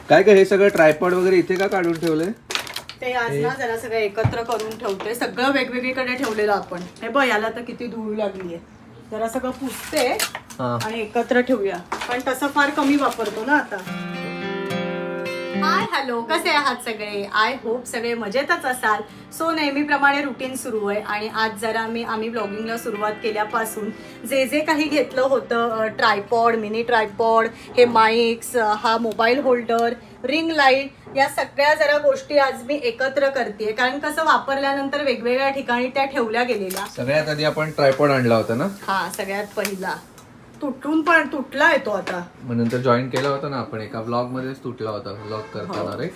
काय काय हे सगळं ट्रायपॉड वगैरे इथे का काढून ठेवलंय? ते आज ना जरा सगळं एकत्र करून ठेवते, सगळं वेगवेगळीकडे ठेवलेलं आपण. हे बघ याला तर किती धूळ लागली आहे, जरा सगळं पुसते आणि एकत्र ठेवूया, पण तसं फार कमी वापरतो ना आता. हाय हॅलो, कसे आहात सगळे? आय होप सगळे मजेतच असाल. सो नेहमीप्रमाणे रुटीन सुरू आहे आणि आज जरा आम्ही ब्लॉगिंगला सुरुवात केल्यापासून जे जे काही घेतलं होतं, ट्रायपॉड, मिनी ट्रायपॉड, हे माईक्स, हा मोबाईल होल्डर, रिंग लाईट, या सगळ्या जरा गोष्टी आज मी एकत्र करते. कारण कसं वापरल्यानंतर वेगवेगळ्या ठिकाणी त्या ठेवल्या गेलेल्या. सगळ्यात आधी आपण ट्रायपॉड आणला होता ना? हा, सगळ्यात पहिला पण तुटला येतो आता. मग नंतर जॉईन केला होता ना आपण, एका व्लॉग मध्येच तुटला होता व्लॉग करताना. रे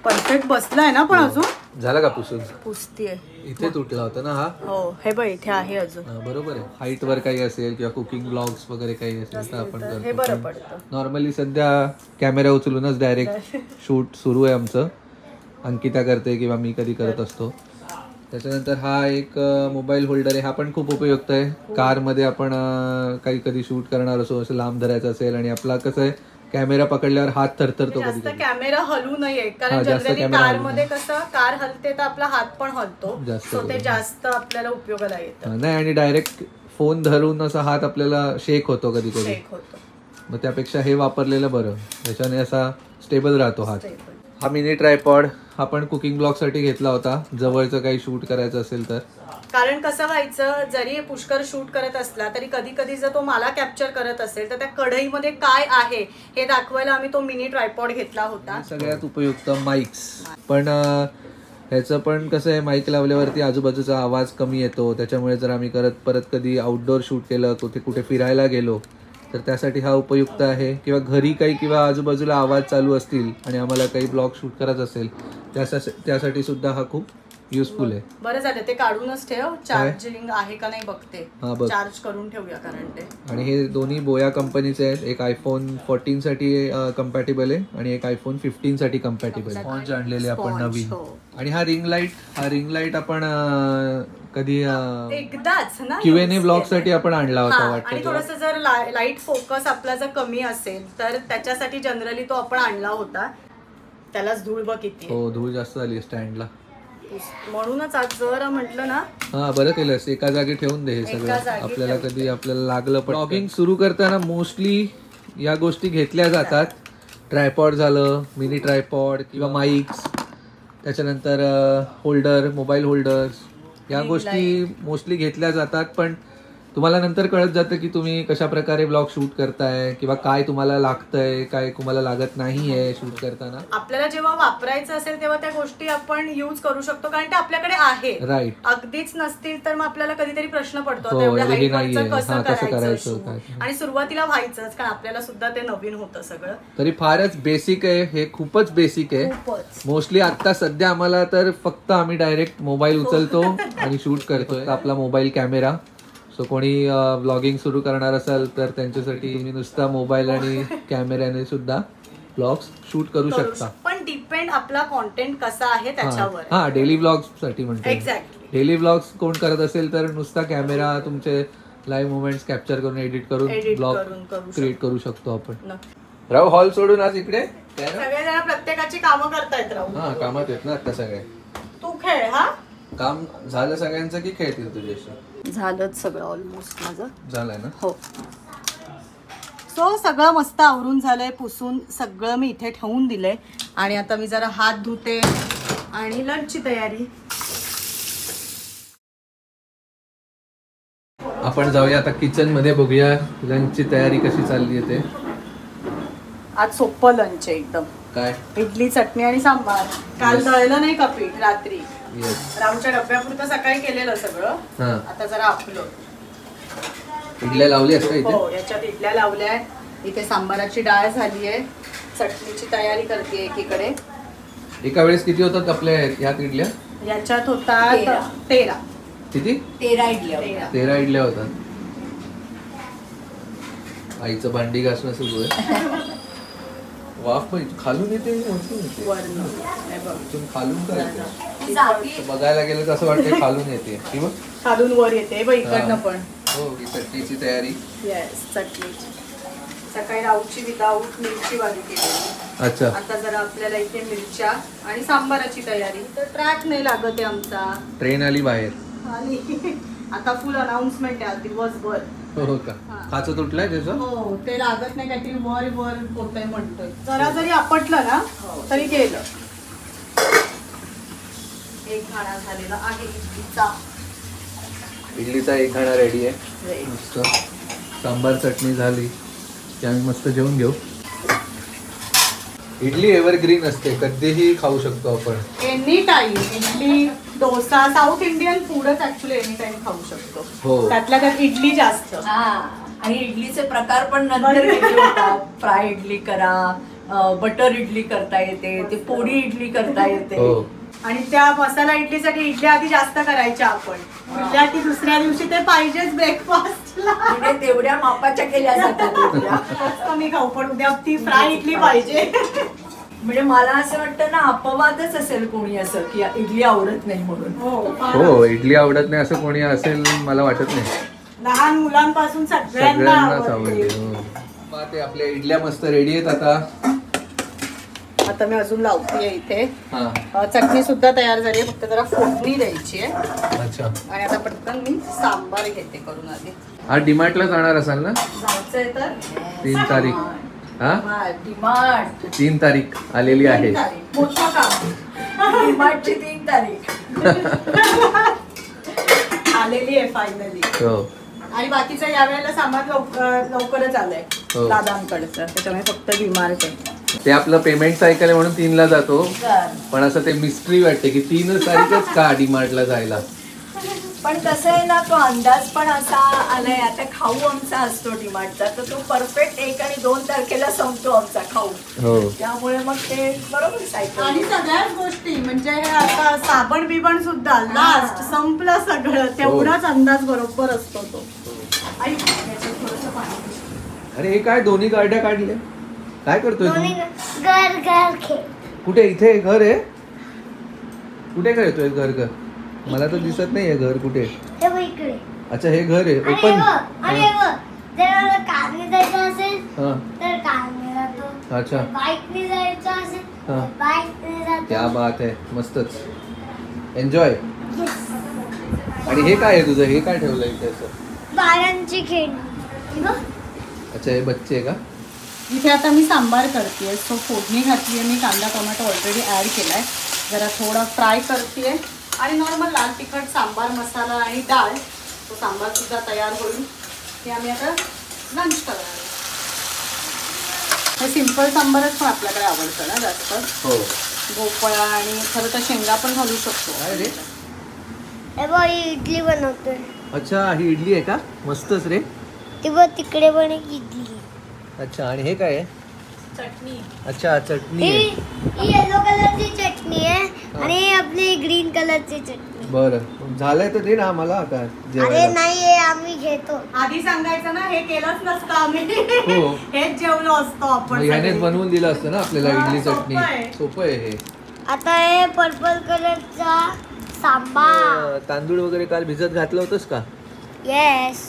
परफेक्ट बसलाय ना, पण अजून झाला का पुसून? पुसतीये. इथे तुटला होता ना हा? हो, हे बघ इथे आहे अजून. बरोबर आहे. हाईट वर काही असेल किंवा कुकिंग ब्लॉग्स वगैरे काही असेल तर आपण हे बरं पडतं. नॉर्मली सध्या कॅमेरा उचलूनच डायरेक्ट शूट सुरू आहे आमचं. अंकिता करते किंवा मी कधी करत असतो. त्याच्यानंतर हा एक मोबाईल होल्डर आहे, हा पण खूप उपयुक्त आहे. कारमध्ये आपण काही कधी शूट करणार असो, असं लांब धरायचं असेल आणि आपला कसं आहे कॅमेरा पकडल्यावर हात थरथरतो. जास्त कॅमेरा हलू नये, कारण जनरली कार मध्ये कसं कार हलते तर आपला हात पण हलतो, सो ते जास्त आपल्याला उपयोगाला येतं नाही. आणि डायरेक्ट फोन धरून असा हात आपल्याला शेक होतो कधी कधी, मग त्यापेक्षा हे वापरलेलं बरं, त्याच्याने असा स्टेबल राहतो हात. हा मिनी ट्रायपॉड हा पण कुकिंग ब्लॉग साठी घेतला होता, जवळचं काही शूट करायचं असेल तर. कारण कसं व्हायचं, जरी पुष्कर शूट करत असला तरी कधी कधी जर तो मला कॅप्चर करत असेल तर त्या कढईमध्ये काय आहे हे दाखवायला आम्ही तो मिनी ट्रायपॉड घेतला होता. सगळ्यात उपयुक्त माईक्स. पण ह्याचं पण कसं आहे, माईक लावल्यावरती आजूबाजूचा आवाज कमी येतो, त्याच्यामुळे जर आम्ही परत कधी आउटडोर शूट केलं, कुठे फिरायला गेलो तर त्यासाठी हा उपयुक्त आहे. किंवा घरी काही किंवा आजूबाजूला आवाज चालू असतील आणि आम्हाला काही ब्लॉग शूट करायचं असेल त्यासाठी सुद्धा हा खूप युजफुल आहे. बरं झालं ते काढूनच ठेव, चार्जिंग आहे का नाही बघते, चार्ज करून ठेवूया कारण ते. आणि हे दोन्ही बोया कंपनीचे आहेत, एक आयफोन 14 साठी कम्पॅटेबल आहे आणि एक आयफोन 15 साठी कम्पॅटेबल आहे. स्पॉन्ज आणलेले आपण नवीन. आणि हा रिंग लाईट आपण कधी एकदाच ना Q&A ब्लॉग साठी आपण आणला होता वाटतं. आणि थोडस जर लाईट फोकस आपला जर कमी असेल तर त्याच्यासाठी जनरली तो आपण आणला होता. त्यालाच धूळ बघ किती. हो, धूळ जास्त झाली स्टँडला, म्हणूनच आज जरा म्हटलं ना. हा, बरं केलंस, एका जागी ठेवून दे हे सगळं, आपल्याला कधी आपल्याला लागलं. पण ब्लॉगिंग सुरू करताना मोस्टली या गोष्टी घेतल्या जातात. ट्रायपॉड झालं, मिनी ट्रायपॉड किंवा माईक्स, त्याच्यानंतर होल्डर, मोबाईल होल्डर्स, या गोष्टी मोस्टली घेतल्या जातात. पण तुम्हाला नंतर कळत जातं की तुम्ही कशा प्रकारे ब्लॉग शूट करताय किंवा काय तुम्हाला लागतंय, काय तुम्हाला लागत नाहीये शूट करताना. आपल्याला जेव्हा वापरायचं असेल तेव्हा त्या गोष्टी आपण युज करू शकतो, कारण ते आपल्याकडे आहे. राईट. अगदीच नसतील तर मग आपल्याला कधीतरी प्रश्न पडतो कसं करायचं. आणि सुरुवातीला व्हायचंच, कारण आपल्याला सुद्धा ते नवीन होतं सगळं. तरी फारच बेसिक आहे हे, खूपच बेसिक आहे. मोस्टली आता सध्या आम्हाला तर फक्त आम्ही डायरेक्ट मोबाईल उचलतो आणि शूट करतोय, आपला मोबाईल कॅमेरा. सो कोणी ब्लॉगिंग सुरू करणार असेल तर त्यांच्यासाठी तुम्ही नुसता मोबाईल आणि कॅमेऱ्याने सुद्धा ब्लॉग्स शूट करू शकता. पण डिपेंड आपला कॉन्टेंट कसा आहे त्याच्यावर. हा, डेली ब्लॉग्स साठी म्हणतो. एक्झॅक्टली. डेली ब्लॉग्स कोण करत असेल तर नुसता कॅमेरा तुमचे लाईव्ह मुवमेंट्स कॅप्चर करून एडिट करून ब्लॉग क्रिएट करू शकतो आपण. राहू हॉल सोडून आज इकडे सगळेजण प्रत्येकाची कामं करतायत. राहू हा, कामात येत ना आता सगळे. तू खेळ. हा, काम झालं सगळ्यांचं की खेळतील तुझ्याशी? झालंच सगळं, ऑलमोस्ट माझं झालंय ना. हो. सो सगळं मस्त आवरून झालंय, पुसून सगळं मी इथे ठेवून दिलंय आणि आता मी जरा हात धुते आणि लंचची तयारी. आपण जाऊया आता किचन मध्ये, बघूया लंचची तयारी कशी चालली आहे ते. आज सोपं लंच आहे एकदम. काय? इडली, चटणी आणि सांबार. काल दळलं नाही का पीठ रात्री, राऊच्या डब्यापुरतं सकाळी केलेलं सगळं. आता जरा आपलं. इडल्या लावल्यास का इथे? हो, याच्यात इडल्या लावल्या. इथे सांबाराची डाळ झाली आहे, चटणीची तयारी करते एकीकडे. एका वेळेस किती होतात आपल्या यात इडल्या? याच्यात होतात 13. किती? 13 इडल्या. 13 इडल्या होतात. आईचं भांडी घासणं सुरू आहे. वाफ खालून येते खालून काय बघायला गेलं तर असं वाटतं खालून येते किंवा खालून वर येते. इकडनं पण. हो, चटणीची तयारी. येस, चटणीची. सकाळी राऊची विदाऊट मिरची वाली केली. अच्छा. आता जरा आपल्याला इथे मिरच्या आणि सांबाराची तयारी. तर ट्रॅक नाही लागत आहे आमचा. ट्रेन आली बाहेर. आता फुल अनाउन्समेंट आहे दिवसभर. हो का? खाचं तुटलंय त्याचं? हो, ते लागत नाही, काहीतरी वर वर होतंय म्हणतोय. जरा जरी आपटलं ना तरी गेलं. एक घाणा झालेला आहे इडलीचा. इडलीचा एक घाणा रेडी आहे. मस्त सांबार चटणी झाली की आम्ही मस्त जेवून घेऊ. इडली एव्हरग्रीन असते, कधीही खाऊ शकतो आपण. Any time idli, dosa, south Indian फूडच ऍक्च्युली एनी टाइम खाऊ शकतो. हो. त्यातल्या त्यात इडली जास्त. आणि इडलीचे प्रकार पण नंतर वेगळे होतात. फ्राय इडली करा, बटर इडली करता येते, ते पोळी इडली करता येते. आणि त्या मसाला इडलीसाठी इडल्या आधी जास्त करायच्या आपण. इडल्या की दुसऱ्या दिवशी ते पाहिजेच ब्रेकफास्टला. म्हणजे तेवढ्या मापाच्या केल्या जातात. कमी खाऊ, पण उद्या ती फ्राय इडली पाहिजे. म्हणजे मला असं वाटतं ना, अपवादच असेल कोणी असं की इडली आवडत नाही म्हणून. हो, इडली आवडत नाही असं कोणी असेल मला वाटत नाही. लहान मुलांपासून सगळ्यांनाच आवडते. ते आपल्या इडल्या मस्त रेडी आहेत आता. आता मी अजून लावतेय इथे. चटणी सुद्धा तयार झाली आहे, फक्त जरा फोडणी द्यायची आहे. अच्छा. आणि आता पटकन मी सांबार घेते करून आधी. आज डीमार्टला जाणार असाल ना? जायचंय तर 3 तारीख. डिमार्ट 3 तारीख आलेली आहे. मोठं काम. डिमार्टची 3 तारीख आलेली आहे फायनली. हो. आणि बाकीचं यावेळेला सामान लवकरच आलंय दादांकडचं, त्याच्यामुळे फक्त डिमार्ट आहे. ते आपलं पेमेंट सायकल आहे म्हणून 3ला जातो, पण असं ते मिस्ट्री वाटते की 3 तारीखच का डीमार्टला जायला. पण कसं आहे ना, तो अंदाज पण असा आलाय. आता खाऊ आमचा असतो डीमार्टचा, तर तो परफेक्ट 1 आणि 2 तारखेला संपतो आमचा खाऊ. त्यामुळे मग ते बरोबर सायकल. आणि सगळ्याच गोष्टी म्हणजे हे आता साबण बिबण सुद्धा लास्ट संपलं सगळं, तेवढाच अंदाज बरोबर असतो तो. आई थोडंसं पाणी. अरे हे काय दोन्ही गाड्या काढल्या, काय करतोय तू? घर कुठे? इथे घर आहे? कुठे काय येतोय घर? मला तर दिसत नाहीये घर कुठे. अच्छा, हे घर आहे ओपन. जर कारने जायचं असेल तर कारने जातो. अच्छा. बाईकने जायचं असेल तर बाईकने जातो. क्या बात आहे, मस्तच. एन्जॉय. आणि हे काय आहे तुझं? हे काय ठेवलंय इथे असं? बाळांची खेळणी. अच्छा, हे बच्चे आहे का? इथे आता मी सांबार करतेय. सो फोडणी घातली आहे मी, कांदा टोमॅटो ऑलरेडी ऍड केलाय. जरा थोडा फ्राय करतेय आणि नॉर्मल लाल तिखट सांबार मसाला आणि डाळ, तो सांबार सुद्धा तयार होईल. हे आम्ही आता लंच करणार. हे सिंपल सांबारच पण आपल्याकडे आवडतं ना जास्त. हो. भोपळा आणि खरं तर शेंगा पण घालू शकतो. काय रे? हे बघ, इडली बनवतोय. अच्छा, ही इडली आहे का? मस्तच रे. ती बघ तिकडे पण एक इडली. अच्छा, आणि हे काय आहे? चटणी. अच्छा, चटणी आहे. ही येलो कलरची चटणी आहे आणि आपली ग्रीन कलरची चटणी. बरं, झालंय तर दे ना आम्हाला आता अरे जेवायला. नाही, आम्ही घेतो. आधी सांगायचं ना, हे केलंच नसतं आम्ही. हो. हेच जेवलो असतो आपण. ह्यानेच बनवून दिलं असतं ना आपल्याला इडली चटणी. सोपं आहे हे. आता हे पर्पल कलरचा सांबार. तांदूळ वगैरे काल भिजत घातलं होतंस का? येस.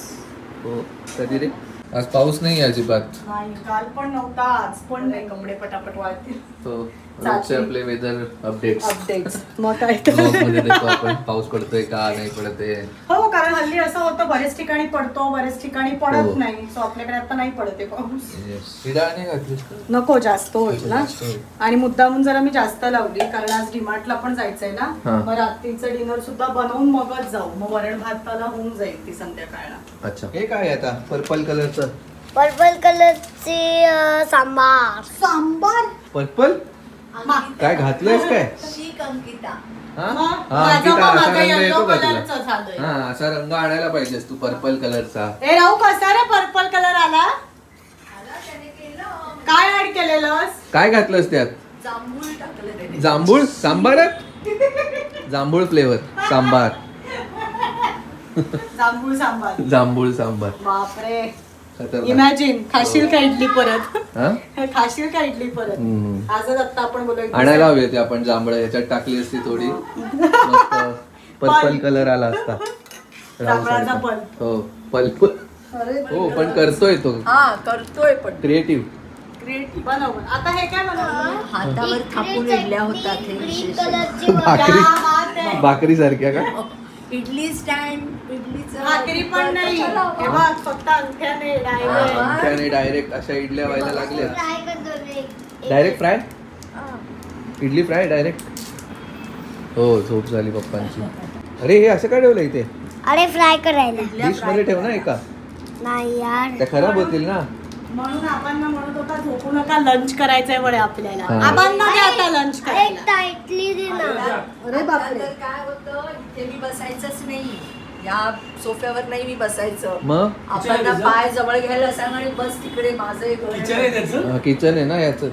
हो. कधी रे? आज पाऊस नाही अजिबात. नाही, काल पण नव्हता, आज पण नाही. कपडे पटापट वाळतील. हो. रोजचे आपले वेदर अपडेट्स मग काय मध्ये देतो आपण, पाऊस पडतोय का नाही पडते. हो, कारण हल्ली असं होतं, बरेच ठिकाणी पडतो, बरेच ठिकाणी पडत नाही. सो आपल्याकडे आता नाही पडते पाऊस. नको, जास्त होईल ना. आणि मुद्दामून जरा मी जास्त लावली, कारण आज डीमार्टला पण जायचंय ना. मग रात्रीचं डिनर सुद्धा बनवून मगच जाऊ. मग वरण भाताला होऊन जाईल ती संध्याकाळला. अच्छा, हे काय आता पर्पल कलरचं? पर्पल कलरचे सांबार. पर्पल काय घातलंयस काय? अंकिता. असा रंग आणायला पाहिजेस तू पर्पल कलरचा. ए राहू, कसा रे पर्पल कलर आला? काय ऍड केलेलंस? काय घातलंस त्यात? जांभूळ टाकलं. जांभूळ सांबारात? जांभूळ फ्लेवर सांबार. जांभूळ सांबार. जांभूळ सांबार. बापरे, इमॅजिन. खाशील का इडली परत? खाशील का इडली परत? आजच आता आपण बोलू. आणायला हवी होती आपण जांभळं, ह्याच्यात टाकली असती थोडी, मस्त पर्पल कलर आला असता. हो, पल्प. हो, पण करतोय तो. करतोय पण क्रिएटिव्ह. क्रिएटिव्ह बनव. आता हे काय बनवलं? हातावर थापून इडल्या होतात हे ग्रीन विशेष. कलरची भाकरी सारख्या का? इडली स्टँड, इडलीचं भाकरी पण नाही, हे बघ फक्त अंगठ्याने डायरेक्ट. डायरेक्ट अशा इडल्या व्हायला लागल्या. फ्राय करतो रे. Direct fry, idli fry direct. हो, झोप झाली पप्पांची. अरे हे असं काय ठेवलं इथे? अरे फ्राय करायला डिश मध्ये ठेव ना एका, नाही यार. त्या खराब होतील ना. म्हणून आपण म्हणत होता झोपू नका, लंच करायचंय म्हणे आपल्याला. हा. आपण ना दे आता लंच अरे करायला. टाइटली दे ना. अरे बापरे. तर काय होतं, इथे मी बसायचंच नाही, या सोफ्यावर नाही मी बसायचं. मग आपल्याला पाय जवळ घ्यायला सांग आणि बस तिकडे. माझं एक किचन आहे ना याचं,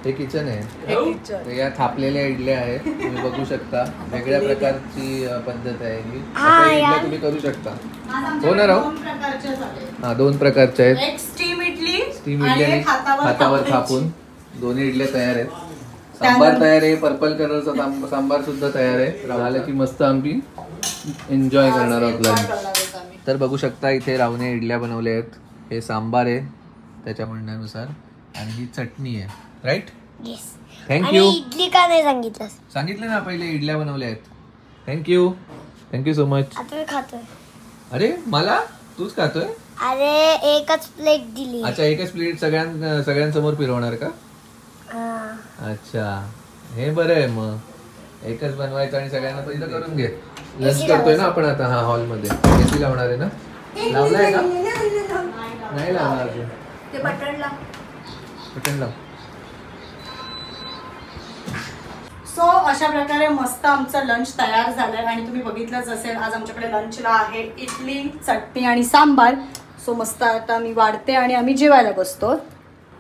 ते किचन आहे. किचन. तर या थापलेल्या इडल्या आहेत, तुम्ही बघू शकता. वेगळ्या प्रकारची पद्धत आहे ही. हा, अशा इडल्या यार. तुम्ही करू शकता. आज हो आमच्याकडे ना राव? 2 प्रकारचे झाले. हा, 2 प्रकारच्या आहेत. एक स्टीम इडली स्टीम आणि इडली एक हातावर हातावर थापायची. थापून. दोन्ही इडल्या तयार आहेत. सांबार तयार आहे, पर्पल कलरचा सांबार सुद्धा तयार आहे. झालं की मस्त आम्ही एन्जॉय करणार आहोत Enjoy लंच. करणार आहोत आम्ही. तर बघू शकता इथे रावने इडल्या बनवल्या आहेत. हे सांबार आहे त्याच्या म्हणण्यानुसार, आणि ही चटणी आहे. Right, yes. थँक्यू. आणि इडली का नाही सांगितलं? सांगितलं ना पहिले, इडल्या बनवल्या आहेत. Thank you, thank you so much. आता मी खातोय. अरे मला तूच खातोय? अरे एकच प्लेट दिली. अच्छा, एकच प्लेट सगळ्यांसमोर फिरवणार का? हा. अच्छा, हे बरं आहे. मग एकच बनवायचं आणि सगळ्यांना पहिलं करून घे. लंच करतोय ना आपण आता. हा, हॉलमध्ये एसी लावणार आहे ना? लावलाय का? नाही लावणार अजून. ते बटनला बटन लाव. सो अशा प्रकारे मस्त आमचं लंच तयार झालंय आणि तुम्ही बघितलंच असेल. आज आमच्याकडे लंचला आहे इडली, चटणी आणि सांबार. सो मस्त आता मी वाढते आणि आम्ही जेवायला बसतो.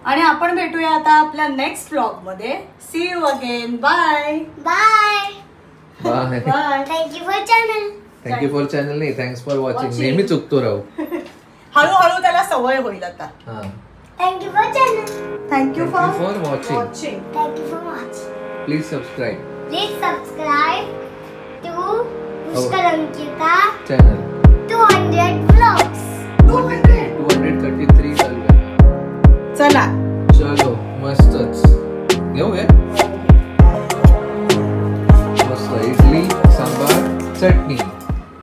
आणि आपण भेटूया आता आपल्या नेक्स्ट व्लॉग मध्ये. See you again. Bye bye. Bye. Bye. Thank you for channel. Thank you for channel नाही, थँक्स फॉर वॉचिंग. नेहमी चुकतो राहू. हळूहळू त्याला सवय होईल आता. हा, thank you for channel. Thank you for for watching. Thank you for watching. Please subscribe Please subscribe to Pushkar Ankita channel. 200 vlogs. 233 चालू आहे. चला. चलो, मस्तच. घेऊ हे मस्त इडली, सांबार, चटणी.